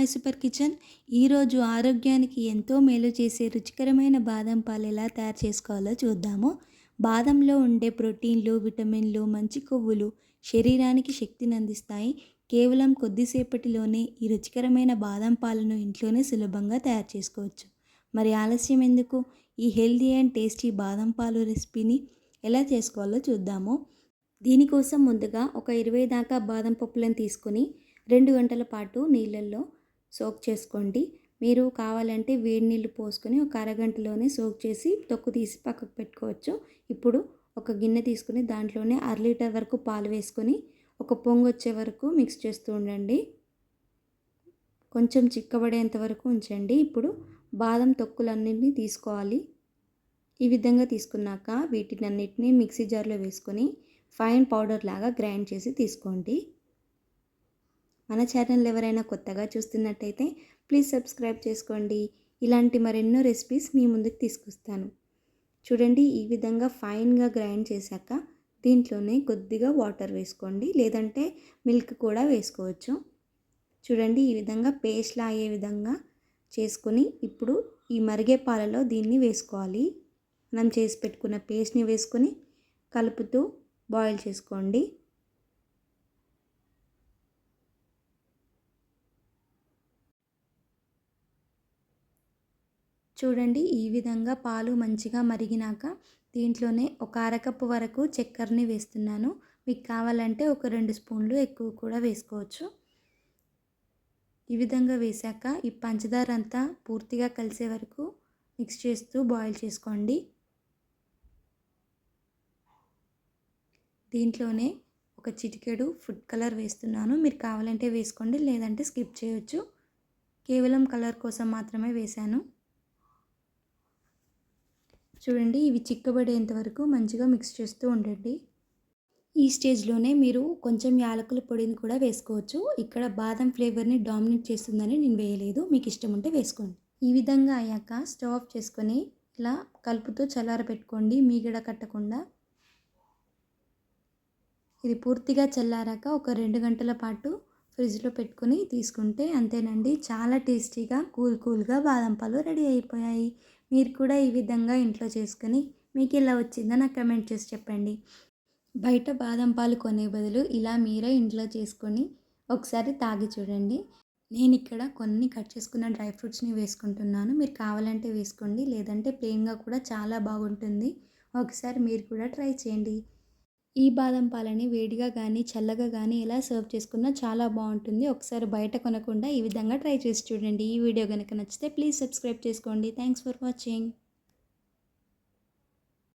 My super kitchen. ఈరోజు ఆరోగ్యానికి ఎంతో మేలు చేసే రుచికరమైన బాదం పాలు ఎలా తయారు చేసుకోవాలో చూద్దాము. బాదంలో ఉండే ప్రోటీన్లు, విటమిన్లు, మంచి కొవ్వులు శరీరానికి శక్తిని అందిస్తాయి. కేవలం కొద్దిసేపటిలోనే ఈ రుచికరమైన బాదం పాలను ఇంట్లోనే సులభంగా తయారు చేసుకోవచ్చు. మరి ఆలస్యం ఎందుకు? ఈ హెల్దీ అండ్ టేస్టీ బాదం పాలు రెసిపీని ఎలా చేసుకోవాలో చూద్దాము. దీనికోసం ముందుగా ఒక 20 దాకా బాదం పప్పులను తీసుకొని 2 గంటల పాటు నీళ్ళల్లో సోక్ చేసుకోండి. మీరు కావాలంటే వేడి నీళ్ళు పోసుకొని ఒక అరగంటలోనే సోక్ చేసి తొక్కు తీసి పక్కకు పెట్టుకోవచ్చు. ఇప్పుడు ఒక గిన్నె తీసుకుని దాంట్లోనే 1/2 లీటర్ వరకు పాలు వేసుకొని ఒక పొంగు వచ్చే వరకు మిక్స్ చేస్తూ ఉండండి. కొంచెం చిక్కబడేంత వరకు ఉంచండి. ఇప్పుడు బాదం తొక్కులన్నింటినీ తీసుకోవాలి. ఈ విధంగా తీసుకున్నాక వీటినన్నిటినీ మిక్సీ జార్లో వేసుకొని ఫైన్ పౌడర్ లాగా గ్రైండ్ చేసి తీసుకోండి. మన ఛానల్ ఎవరైనా కొత్తగా చూస్తున్నట్టయితే ప్లీజ్ సబ్స్క్రైబ్ చేసుకోండి. ఇలాంటి మరెన్నో రెసిపీస్ మీ ముందుకు తీసుకొస్తాను. చూడండి, ఈ విధంగా ఫైన్గా గ్రైండ్ చేశాక దీంట్లోనే కొద్దిగా వాటర్ వేసుకోండి, లేదంటే మిల్క్ కూడా వేసుకోవచ్చు. చూడండి, ఈ విధంగా పేస్ట్లా అయ్యే విధంగా చేసుకొని ఇప్పుడు ఈ మరిగే పాలలో దీన్ని వేసుకోవాలి. మనం చేసి పెట్టుకున్న పేస్ట్ని వేసుకొని కలుపుతూ బాయిల్ చేసుకోండి. చూడండి, ఈ విధంగా పాలు మంచిగా మరిగినాక దీంట్లోనే ఒక అరకప్పు వరకు చక్కెరని వేస్తున్నాను. మీకు కావాలంటే ఒక 2 స్పూన్లు ఎక్కువ కూడా వేసుకోవచ్చు. ఈ విధంగా వేశాక ఈ పంచదార అంతా పూర్తిగా కలిసే వరకు మిక్స్ చేస్తూ బాయిల్ చేసుకోండి. దీంట్లోనే ఒక చిటికెడు ఫుడ్ కలర్ వేస్తున్నాను. మీరు కావాలంటే వేసుకోండి, లేదంటే స్కిప్ చేయొచ్చు. కేవలం కలర్ కోసం మాత్రమే వేశాను. చూడండి, ఇవి చిక్కబడేంత వరకు మంచిగా మిక్స్ చేస్తూ ఉండండి. ఈ స్టేజ్లోనే మీరు కొంచెం యాలకుల పొడిని కూడా వేసుకోవచ్చు. ఇక్కడ బాదం ఫ్లేవర్ని డామినేట్ చేస్తుందని నేను వేయలేదు, మీకు ఇష్టం ఉంటే వేసుకోండి. ఈ విధంగా అయ్యాక స్టవ్ ఆఫ్ చేసుకొని ఇలా కలుపుతూ చల్లారబెట్టుకోండి, మీగడ కట్టకుండా. ఇది పూర్తిగా చల్లారాక ఒక 2 గంటల పాటు ఫ్రిడ్జ్లో పెట్టుకొని తీసుకుంటే అంతేనండి, చాలా టేస్టీగా కూల్గా బాదం పాలు రెడీ అయిపోయాయి. మీరు కూడా ఈ విధంగా ఇంట్లో చేసుకొని మీకు ఎలా వచ్చిందో నాకు కమెంట్ చేసి చెప్పండి. బయట బాదం పాలు కొనే బదులు ఇలా మీరే ఇంట్లో చేసుకొని ఒకసారి తాగి చూడండి. నేను ఇక్కడ కొన్ని కట్ చేసుకున్న డ్రై ఫ్రూట్స్ని వేసుకుంటున్నాను. మీరు కావాలంటే వేసుకోండి, లేదంటే ప్లెయిన్గా కూడా చాలా బాగుంటుంది. ఒకసారి మీరు కూడా ట్రై చేయండి. ఈ బాదం పాలని వేడిగా కానీ చల్లగా కానీ ఎలా సర్వ్ చేసుకున్నా చాలా బాగుంటుంది. ఒకసారి బయట కొనకుండా ఈ విధంగా ట్రై చేసి చూడండి. ఈ వీడియో కనుక నచ్చితే ప్లీజ్ సబ్స్క్రైబ్ చేసుకోండి. Thanks for watching.